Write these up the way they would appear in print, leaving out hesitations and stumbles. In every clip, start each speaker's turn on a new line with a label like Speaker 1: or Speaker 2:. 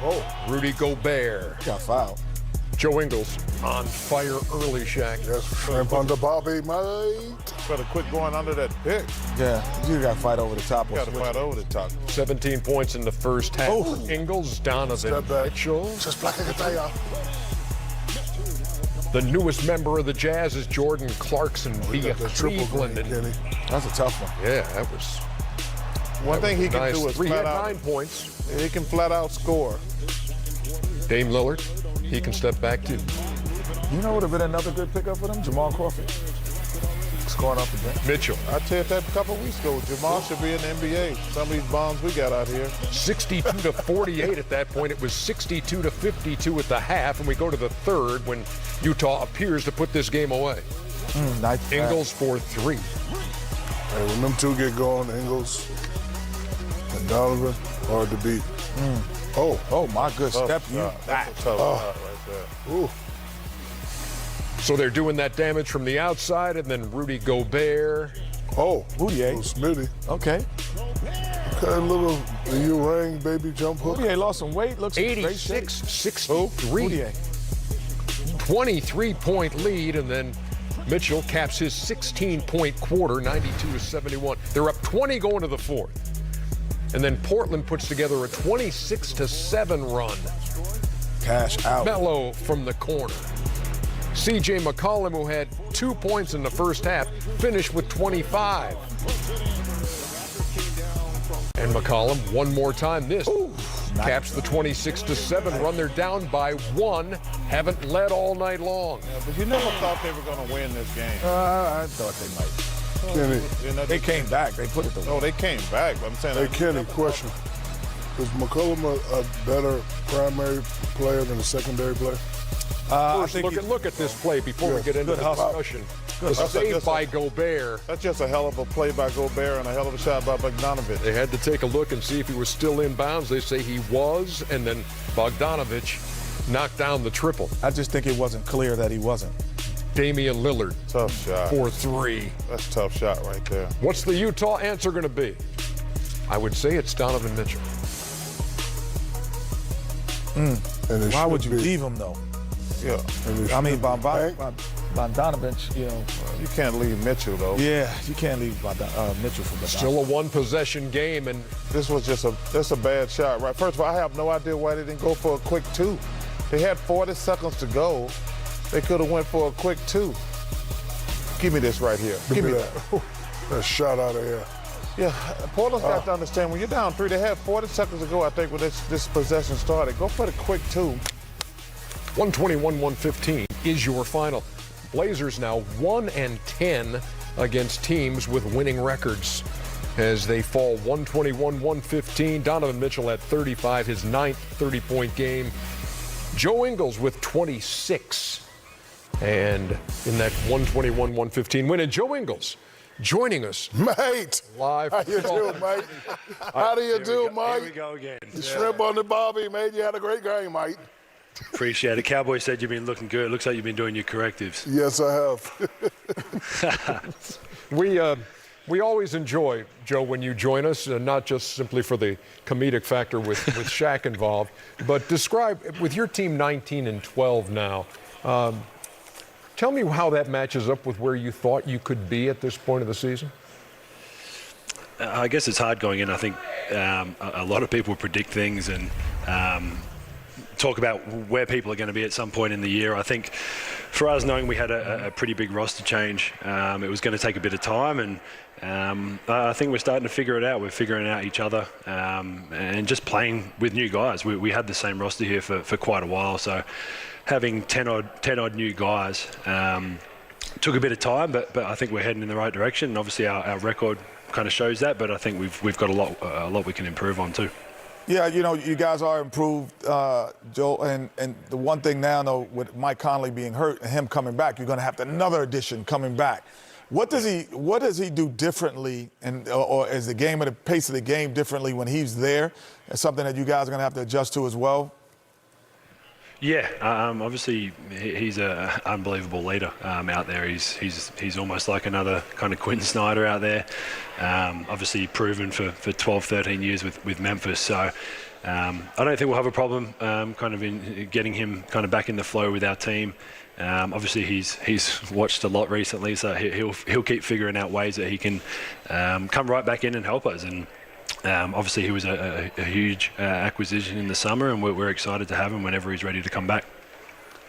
Speaker 1: Oh, Rudy Gobert.
Speaker 2: Got fouled.
Speaker 1: Joe Ingles on fire early, Shaq.
Speaker 3: Yes, shrimp on the Bobby, mate.
Speaker 4: Better quit going under that pick.
Speaker 2: Yeah, you got to fight over the top.
Speaker 4: You got to fight over the top.
Speaker 1: 17 points in the first half.
Speaker 2: Oh.
Speaker 1: Ingles, Donovan,
Speaker 3: Step back.
Speaker 1: Mitchell.
Speaker 3: Just black and Kataya.
Speaker 1: The newest member of the Jazz is Jordan Clarkson via
Speaker 3: The triple
Speaker 1: Cleveland.
Speaker 3: green, Kenny.
Speaker 2: That's a tough one.
Speaker 1: Yeah, that was
Speaker 4: One thing he can
Speaker 1: nice.
Speaker 4: do is
Speaker 1: He had
Speaker 4: flat out.
Speaker 1: 9 points.
Speaker 4: He can flat out score.
Speaker 1: Dame Lillard, he can step back too.
Speaker 2: You know what would have been another good pickup for them? Jamal Crawford. Scoring off the bench.
Speaker 1: Mitchell,
Speaker 4: I tell you that a couple of weeks ago. Jamal should be in the NBA. Some of these bombs we got out here.
Speaker 1: 62 to 48 at that point. It was 62 to 52 at the half, and we go to the third when Utah appears to put this game away.
Speaker 2: Nice.
Speaker 1: Ingles for 3.
Speaker 3: Hey, when them two get going, Ingles and Donovan, hard to beat.
Speaker 2: Oh, my good
Speaker 4: Tough
Speaker 2: step.
Speaker 4: shot. That's a tough shot right there.
Speaker 3: Ooh.
Speaker 1: So they're doing that damage from the outside, and then Rudy Gobert.
Speaker 3: Oh,
Speaker 2: Boudier.
Speaker 3: little Smitty.
Speaker 2: Okay.
Speaker 3: Okay, little U-ring baby jump hook.
Speaker 2: Boudier lost some weight. Looks in great shape.
Speaker 1: 86-63.
Speaker 2: Boudier.
Speaker 1: 23-point lead, and then Mitchell caps his 16-point quarter, 92 to 71. They're up 20 going to the fourth. And then Portland puts together a 26 to 7 run.
Speaker 2: Cash out.
Speaker 1: Melo from the corner. C.J. McCollum, who had 2 points in the first half, finished with 25. And McCollum, one more time, this caps the 26 to 7 run. They're down by 1, haven't led all night long.
Speaker 4: Yeah, but you never thought they were going to win this game.
Speaker 2: I thought they might.
Speaker 3: Kenny,
Speaker 4: You know,
Speaker 2: They came back. They put it the
Speaker 4: No, they came back. But I'm saying.
Speaker 3: hey, Kenny, question. Is McCollum a better primary player than a secondary player?
Speaker 2: I
Speaker 1: First,
Speaker 2: think
Speaker 1: look at this play before we get into
Speaker 2: Good
Speaker 1: the
Speaker 2: hustle.
Speaker 1: discussion. The
Speaker 4: hustle.
Speaker 1: save by Gobert.
Speaker 4: That's just a hell of a play by Gobert and a hell of a shot by Bogdanovich.
Speaker 1: They had to take a look and see if he was still in bounds. They say he was, and then Bogdanovich knocked down the triple.
Speaker 2: I just think it wasn't clear that he wasn't.
Speaker 1: Damian Lillard
Speaker 4: Tough shot.
Speaker 1: for 3.
Speaker 4: That's a tough shot right there.
Speaker 1: What's the Utah answer going to be? I would say it's Donovan Mitchell.
Speaker 3: And it
Speaker 2: Why
Speaker 3: should
Speaker 2: would you
Speaker 3: be.
Speaker 2: leave him though?
Speaker 4: Yeah.
Speaker 3: And it
Speaker 2: I mean,
Speaker 3: should be.
Speaker 2: Bogdanovich, you know.
Speaker 4: You can't leave Mitchell, though.
Speaker 2: Yeah, you can't leave Mitchell for Bogdanovich.
Speaker 1: Still a one-possession game, and
Speaker 4: This was just a bad shot, right? First of all, I have no idea why they didn't go for a quick 2. They had 40 seconds to go. They could have went for a quick 2. Give me this right here. Give me that.
Speaker 3: That shot out of here.
Speaker 4: Yeah, Portland's got to understand, when you're down 3, they had 40 seconds to go, I think, when this possession started. Go for the quick 2.
Speaker 1: 121-115 is your final. Blazers now 1-10 against teams with winning records as they fall 121-115. Donovan Mitchell at 35, his 9th 30-point game. Joe Ingles with 26. And in that 121-115 win, and Joe Ingles joining us
Speaker 3: Mate,
Speaker 1: live.
Speaker 3: how you do, mate? How do you do, mate?
Speaker 5: Here we go again.
Speaker 3: The shrimp on the Bobby, mate. You had a great game, mate.
Speaker 5: Appreciate it. Cowboy said you've been looking good. Looks like you've been doing your correctives.
Speaker 3: Yes, I have.
Speaker 1: We always enjoy, Joe, when you join us, not just simply for the comedic factor with Shaq involved, but describe, with your team 19-12 now, tell me how that matches up with where you thought you could be at this point of the season.
Speaker 5: I guess it's hard going in. I think a lot of people predict things and talk about where people are going to be at some point in the year. I think for us, knowing we had a pretty big roster change, it was going to take a bit of time, and I think we're starting to figure it out. We're figuring out each other and just playing with new guys. We had the same roster here for quite a while, so having 10 odd new guys took a bit of time, but I think we're heading in the right direction. And obviously our record kind of shows that, but I think we've got a lot we can improve on too.
Speaker 2: Yeah, you know, you guys are improved, Joe. And the one thing now, though, with Mike Conley being hurt and him coming back, you're going to have another addition coming back. What does he do differently, or is the game at the pace of the game differently when he's there? It's something that you guys are going to have to adjust to as well.
Speaker 5: Yeah, obviously he's an unbelievable leader out there. He's almost like another kind of Quentin Snyder out there. Obviously proven for 12, 13 years with Memphis. So I don't think we'll have a problem kind of in getting him kind of back in the flow with our team. Obviously, he's watched a lot recently, so he'll keep figuring out ways that he can come right back in and help us. And obviously, he was a huge acquisition in the summer, and we're excited to have him whenever he's ready to come back.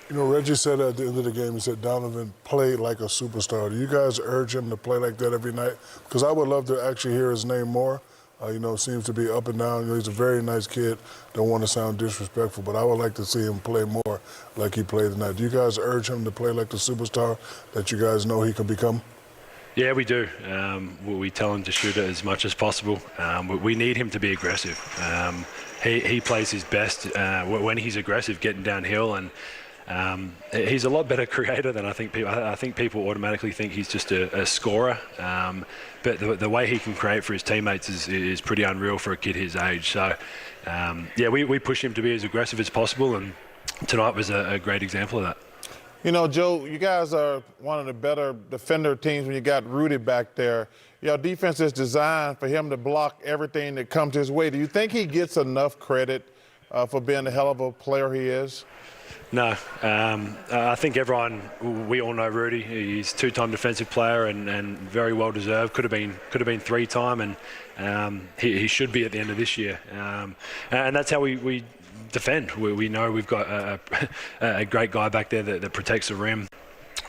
Speaker 3: You know, Reggie said at the end of the game, he said Donovan played like a superstar. Do you guys urge him to play like that every night? Because I would love to actually hear his name more. You know, seems to be up and down. You know, he's a very nice kid. Don't want to sound disrespectful, but I would like to see him play more like he played tonight. Do you guys urge him to play like the superstar that you guys know he can become?
Speaker 5: Yeah, we do. We tell him to shoot it as much as possible. We need him to be aggressive. He plays his best when he's aggressive, getting downhill, and he's a lot better creator than I think people. I think people automatically think he's just a scorer. But the way he can create for his teammates is pretty unreal for a kid his age. So, yeah, we push him to be as aggressive as possible, and tonight was a great example of that.
Speaker 4: You know, Joe, you guys are one of the better defender teams when you got Rudy back there. Your defense is designed for him to block everything that comes his way. Do you think he gets enough credit for being the hell of a player he is?
Speaker 5: No, I think we all know Rudy. He's a two-time defensive player and very well deserved. Could have been three-time, and he should be at the end of this year. And that's how we defend. We know we've got a great guy back there that protects the rim.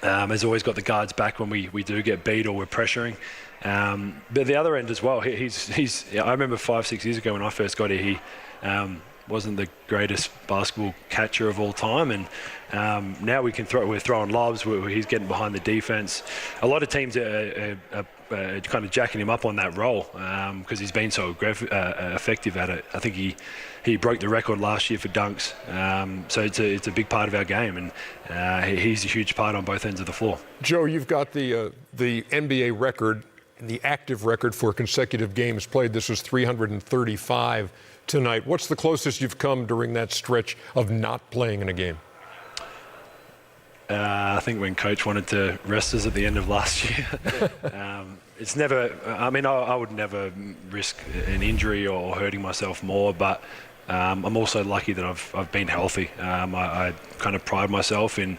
Speaker 5: Has always got the guards back when we do get beat or we're pressuring. But the other end as well. I remember 5-6 years ago when I first got here. He wasn't the greatest basketball catcher of all time, and now we're throwing lobs. He's getting behind the defense. A lot of teams are kind of jacking him up on that role because he's been so effective at it. I think he broke the record last year for dunks, so it's a big part of our game, and he's a huge part on both ends of the floor.
Speaker 1: Joe, you've got the NBA record and the active record for consecutive games played. This was 335 tonight. What's the closest you've come during that stretch of not playing in a game?
Speaker 5: I think when Coach wanted to rest us at the end of last year. It's never, I mean, I would never risk an injury or hurting myself more, but I'm also lucky that I've been healthy. I kind of pride myself in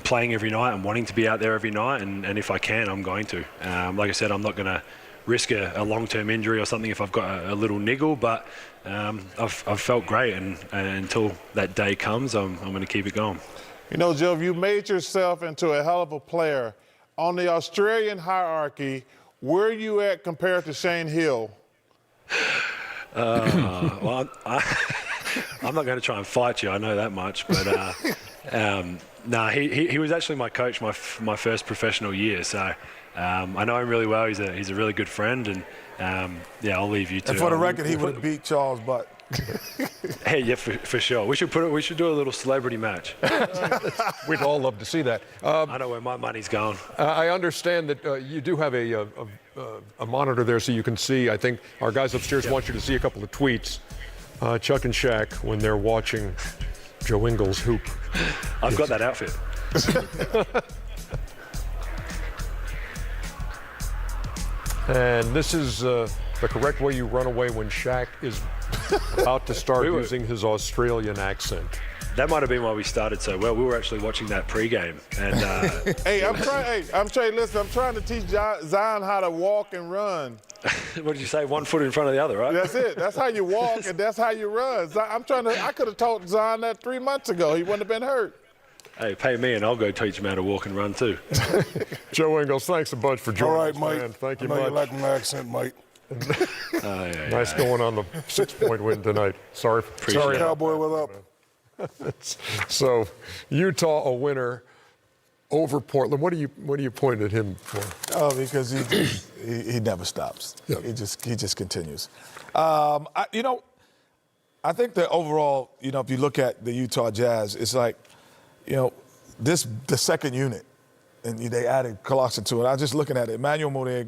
Speaker 5: playing every night and wanting to be out there every night, and if I can, I'm going to. Like I said, I'm not going to risk a long-term injury or something if I've got a little niggle, but I've felt great, and until that day comes, I'm going to keep it going.
Speaker 4: You know, Joe, you made yourself into a hell of a player. On the Australian hierarchy, where are you at compared to Shane Hill?
Speaker 5: Well, I'm not going to try and fight you, I know that much, but no, he was actually my coach my first professional year, so I know him really well. He's a really good friend, and yeah, I'll leave you to.
Speaker 2: And for the record, he would have beat Charles Butt.
Speaker 5: Hey, yeah, for sure. We should do a little celebrity match.
Speaker 1: We'd all love to see that.
Speaker 5: I know where my money's going.
Speaker 1: I understand that you do have a monitor there so you can see. I think our guys upstairs want you to see a couple of tweets. Chuck and Shaq when they're watching Joe Ingles hoop.
Speaker 5: I've got that outfit.
Speaker 1: And this is the correct way you run away when Shaq is about to start using his Australian accent.
Speaker 5: That might have been why we started so well. We were actually watching that pregame, and
Speaker 4: Hey, I'm trying to teach Zion how to walk and run.
Speaker 5: what did you say? 1 foot in front of the other, right?
Speaker 4: That's it. That's how you walk, and that's how you run. I could have taught Zion that 3 months ago. He wouldn't have been hurt.
Speaker 5: Hey, pay me, and I'll go teach him how to walk and run too.
Speaker 1: Joe Ingles, thanks a bunch for joining
Speaker 3: All right,
Speaker 1: us,
Speaker 3: Mike.
Speaker 1: man. Thank you
Speaker 3: I know
Speaker 1: much.
Speaker 3: you like my accent, Mike.
Speaker 1: Nice going on the 6-point win tonight. Sorry,
Speaker 5: Appreciate it.
Speaker 3: Cowboy, what up?
Speaker 1: So, Utah a winner over Portland. What do you point at him for?
Speaker 2: Oh, because he never stops.
Speaker 1: Yep.
Speaker 2: He just continues. I think that overall, if you look at the Utah Jazz, it's like, the second unit, and they added Clarkson to it. I was just looking at it. Emmanuel Modig,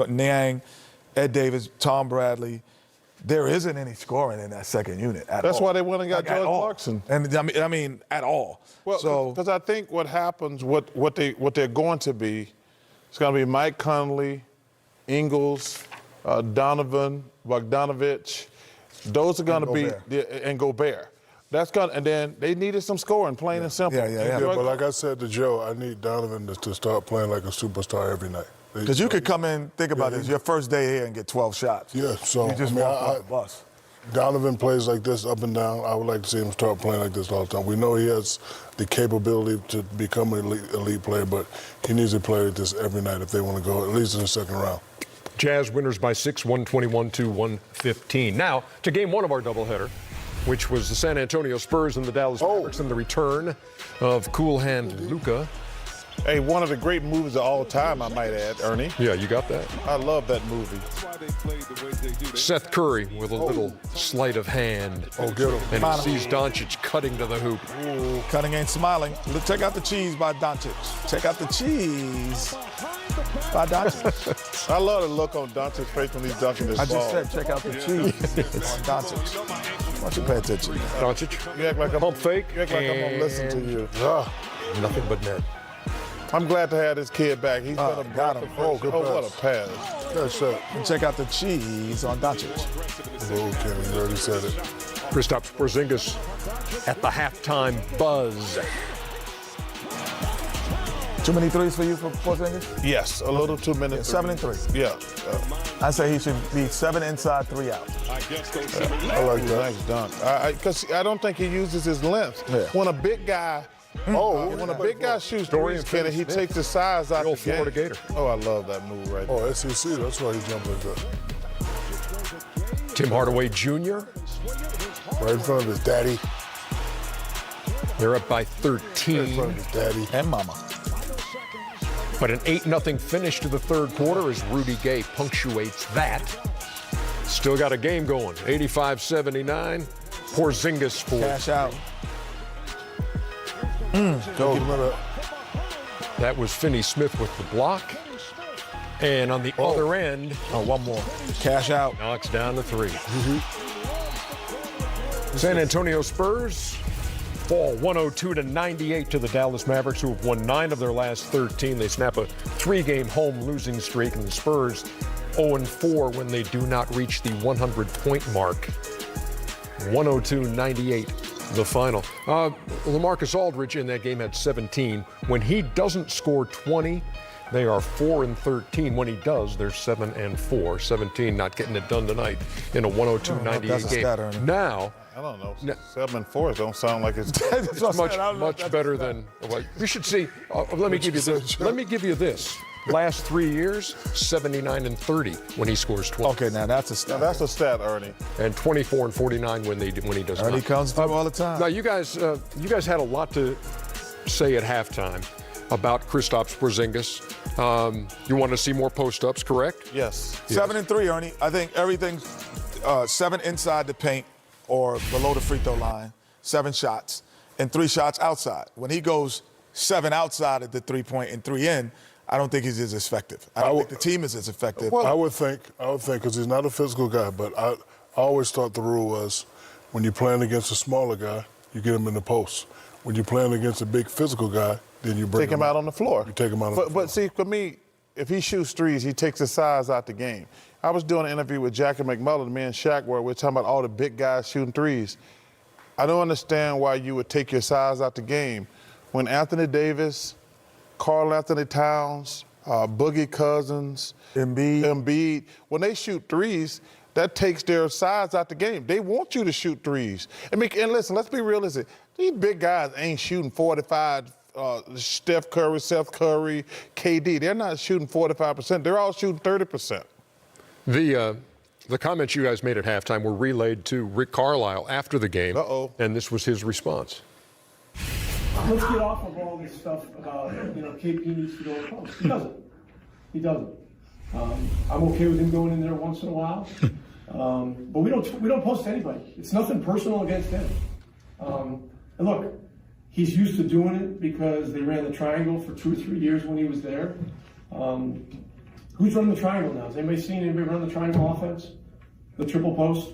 Speaker 2: Niang, Ed Davis, Tom Bradley. There isn't any scoring in that second unit at all.
Speaker 4: That's why they went and got
Speaker 2: Like,
Speaker 4: George Clarkson.
Speaker 2: And I mean, at all.
Speaker 4: Well, because I think what happens, what they're going to be, it's going to be Mike Conley, Ingles, Donovan, Bogdanovich. Those are going to be
Speaker 2: Gobert.
Speaker 4: and Gobert. That's going, and then they needed some scoring, plain and simple.
Speaker 2: Yeah.
Speaker 3: But like I said to Joe, I need Donovan to start playing like a superstar every night.
Speaker 2: Because you could come in, think about this, your first day here and get 12 shots.
Speaker 3: Yeah, so
Speaker 2: you just walk off the bus.
Speaker 3: Donovan plays like this up and down. I would like to see him start playing like this all the time. We know he has the capability to become an elite player, but he needs to play like this every night if they want to go at least in the second round.
Speaker 1: Jazz winners by 6, 121-115. Now to game one of our doubleheader, which was the San Antonio Spurs and the Dallas Mavericks, and the return of cool hand Luka.
Speaker 4: Hey, one of the great movies of all time, I might add, Ernie.
Speaker 1: Yeah, you got that.
Speaker 4: I love that movie.
Speaker 1: Seth Curry with a little sleight of hand.
Speaker 3: Oh, get him.
Speaker 1: And he sees Doncic cutting to the hoop.
Speaker 2: Ooh, cutting ain't smiling. Check out the cheese by Doncic. Check out the cheese by Doncic.
Speaker 4: I love the look on Doncic's face when he's dunking this
Speaker 2: I
Speaker 4: ball.
Speaker 2: just said check out the cheese on Doncic. Why don't you pay attention?
Speaker 1: Doncic.
Speaker 4: You act like I'm
Speaker 1: Pump fake.
Speaker 4: You act like I'm gonna listen to you.
Speaker 1: Nothing but net.
Speaker 4: I'm glad to have this kid back. He's been a
Speaker 2: got
Speaker 4: breath
Speaker 2: him.
Speaker 4: of fresh.
Speaker 3: good
Speaker 4: What a
Speaker 3: pass.
Speaker 4: pass.
Speaker 3: Good shot.
Speaker 2: And check out the cheese on Doncic.
Speaker 3: Oh, Kenny, you already said it.
Speaker 1: Kristaps Porzingis at the halftime buzz.
Speaker 2: Too many threes for you for Porzingis?
Speaker 4: Yes, a little 2 minutes.
Speaker 2: 7 and 3.
Speaker 4: Yeah.
Speaker 2: I say he should be 7 inside, 3 out.
Speaker 4: I like that. Nice dunk. Because I don't think he uses his length.
Speaker 2: Yeah.
Speaker 4: When a big guy, when a big guy shoots
Speaker 1: Dorian
Speaker 4: threes, Kenny, he
Speaker 1: Finney-Smith.
Speaker 4: takes his size out
Speaker 1: The
Speaker 4: the
Speaker 1: old Florida
Speaker 4: game.
Speaker 1: Gator.
Speaker 4: Oh, I love that move right there.
Speaker 3: Oh, SEC, that's why he jumped like that.
Speaker 1: Tim Hardaway Jr.
Speaker 3: Right in front of his daddy.
Speaker 1: They're up by
Speaker 3: Right in front
Speaker 1: 13.
Speaker 3: of his daddy.
Speaker 2: And mama.
Speaker 1: But an 8-0 finish to the third quarter as Rudy Gay punctuates that. Still got a game going. 85-79. Porzingis for
Speaker 2: Cash out.
Speaker 1: that was Finney-Smith with the block. And on the other end,
Speaker 2: Oh, one more. Cash out.
Speaker 1: knocks down the 3. San Antonio Spurs fall 102-98 to the Dallas Mavericks, who have won 9 of their last 13. They snap a 3-game home losing streak, and the Spurs 0-4 when they do not reach the 100-point mark. 102-98, the final. LaMarcus Aldridge in that game had 17. When he doesn't score 20, they are 4-13. When he does, they're 7-4. 17 not getting it done tonight in a 102-98
Speaker 2: that's a
Speaker 1: game.
Speaker 2: stat, Ernie.
Speaker 1: Now,
Speaker 4: I don't know. 7 and 4 don't sound like it's.
Speaker 1: it's much better than. Well, you should see. Let me give you this. Let me give you this. Last 3 years, 79-30 when he scores 20,
Speaker 2: Okay, now that's a stat.
Speaker 4: Now that's a stat, Ernie.
Speaker 1: and 24-49 when he does
Speaker 2: Ernie
Speaker 1: not.
Speaker 2: comes through all the time.
Speaker 1: Now you guys had a lot to say at halftime about Kristaps Porzingis. You want to see more post-ups, correct?
Speaker 4: Yes.
Speaker 2: 7 and 3, Ernie. I think everything's 7 inside the paint or below the free throw line, 7 shots, and 3 shots outside. When he goes 7 outside at the 3-point and 3 in, I don't think he's as effective. I don't think the team is as effective.
Speaker 3: I would think, because he's not a physical guy, but I always thought the rule was when you're playing against a smaller guy, you get him in the post. When you're playing against a big physical guy, then you bring
Speaker 4: Take him out on the floor.
Speaker 3: You take him out on the floor.
Speaker 4: But see, for me, if he shoots threes, he takes his size out the game. I was doing an interview with Jackie McMullen, me and Shaq, where we're talking about all the big guys shooting threes. I don't understand why you would take your size out the game when Anthony Davis, Karl Anthony Towns, Boogie Cousins, Embiid, when they shoot threes, that takes their size out the game. They want you to shoot threes. And listen, let's be realistic. These big guys ain't shooting 45. Steph Curry, Seth Curry, KD, they're not shooting 45%. They're all shooting 30%.
Speaker 1: The comments you guys made at halftime were relayed to Rick Carlisle after the game. And this was his response.
Speaker 6: Let's get off of all this stuff about, KP needs to go to post. He doesn't. I'm okay with him going in there once in a while. But we don't post anybody. It's nothing personal against him. And look, he's used to doing it because they ran the triangle for 2 or 3 years when he was there. Who's running the triangle now? Has anybody seen anybody run the triangle offense? The triple post?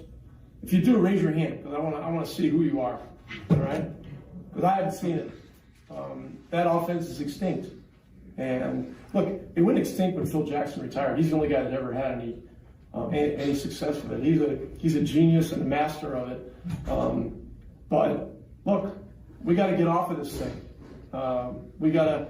Speaker 6: If you do, raise your hand, because I want to see who you are. All right? Because I haven't seen it. That offense is extinct. And look, it went extinct when Phil Jackson retired. He's the only guy that ever had any and he's successful at it. He's a genius and a master of it. But look, we got to get off of this thing. We gotta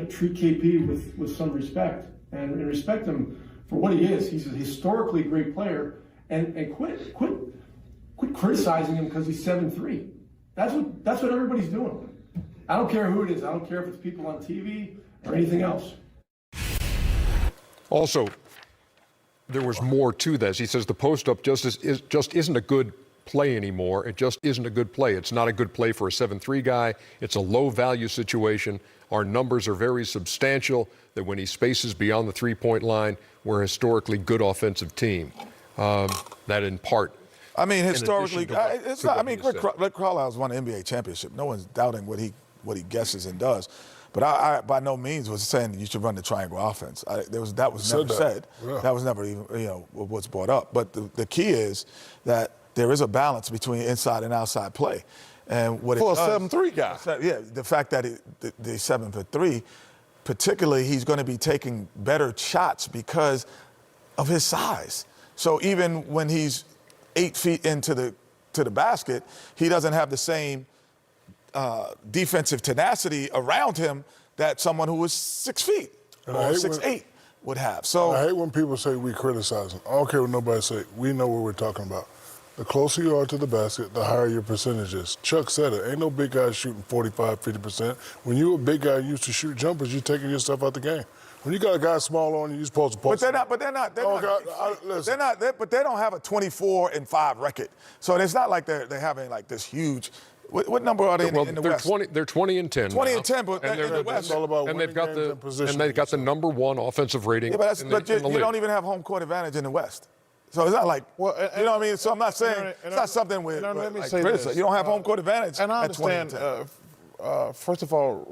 Speaker 6: treat KP with some respect and respect him for what he is. He's a historically great player, and quit criticizing him because he's 7'3". That's what everybody's doing. I don't care who it is. I don't care if it's people on TV or anything else.
Speaker 1: Also, there was more to this. He says the post-up just isn't a good play anymore. It just isn't a good play. It's not a good play for a 7'3" guy. It's a low-value situation. Our numbers are very substantial that when he spaces beyond the three-point line, we're a historically good offensive team. That in part.
Speaker 2: I mean, historically, Rick Carlisle's won an NBA championship. No one's doubting what he guesses and does. But I by no means was saying you should run the triangle offense. That was never said. Yeah. That was never even what's brought up. But the key is that there is a balance between inside and outside play. And what
Speaker 4: for a 7'3" guy.
Speaker 2: Yeah, the fact that the 7'3", particularly, he's going to be taking better shots because of his size. So even when he's 8 feet into the basket, he doesn't have the same defensive tenacity around him that someone who was 6 feet or 6'8" would have. So
Speaker 3: I hate when people say we criticize him. I don't care what nobody say. We know what we're talking about. The closer you are to the basket, the higher your percentage is. Chuck said it. Ain't no big guy shooting 45, 50%. When you're a big guy used to shoot jumpers, you're taking yourself out the game. When you got a guy small on you, you're supposed to post.
Speaker 2: But they don't have a 24-5 record. So it's not like they're having like this huge. What number are they in the West?
Speaker 1: They're 20-10.
Speaker 2: 20-10, but in the West.
Speaker 3: It's all about
Speaker 1: and they've got the number one offensive rating.
Speaker 2: Yeah, but
Speaker 1: you
Speaker 2: don't even have home court advantage in the West. So it's not like, you know what I mean? So I'm not saying it's not something with criticism. You don't have home court advantage.
Speaker 4: And I understand, first of all,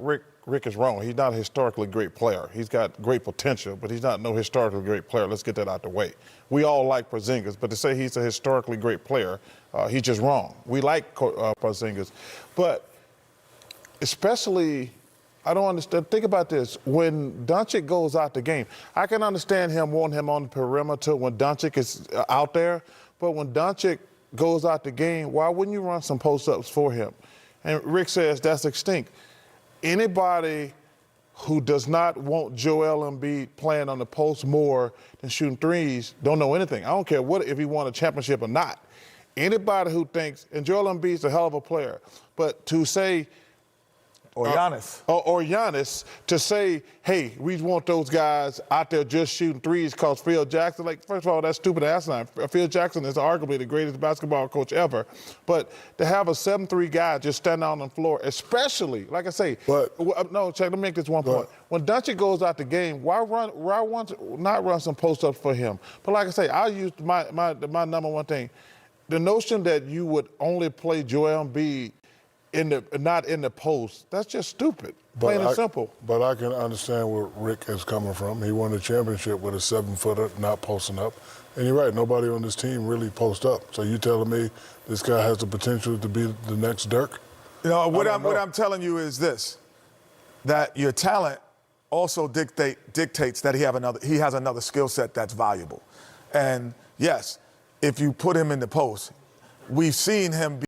Speaker 4: Rick is wrong. He's not a historically great player. He's got great potential, but he's not no historically great player. Let's get that out the way. We all like Porzingis, but to say he's a historically great player, he's just wrong. We like Porzingis, but especially, I don't understand. Think about this. When Doncic goes out the game, I can understand him wanting him on the perimeter when Doncic is out there, but when Doncic goes out the game, why wouldn't you run some post-ups for him? And Rick says that's extinct. Anybody who does not want Joel Embiid playing on the post more than shooting threes don't know anything. I don't care if he won a championship or not. Anybody who thinks, and Joel Embiid's a hell of a player, but to say,
Speaker 2: or Giannis.
Speaker 4: Or Giannis, to say, hey, we want those guys out there just shooting threes because Phil Jackson, like, first of all, that's stupid asinine. Phil Jackson is arguably the greatest basketball coach ever. But to have a 7'3" guy just stand on the floor, especially, like I say, no, check, let me make this one point. When Doncic goes out the game, why not run some post-ups for him? But like I say, I'll use my number one thing. The notion that you would only play Joel Embiid not in the post, that's just stupid, plain and simple.
Speaker 3: But I can understand where Rick is coming from. He won the championship with a 7-footer, not posting up. And you're right, nobody on this team really posts up. So you telling me this guy has the potential to be the next Dirk?
Speaker 2: You know, what I'm telling you is this, that your talent also dictates that he has another skill set that's valuable. And yes, if you put him in the post, we've seen him be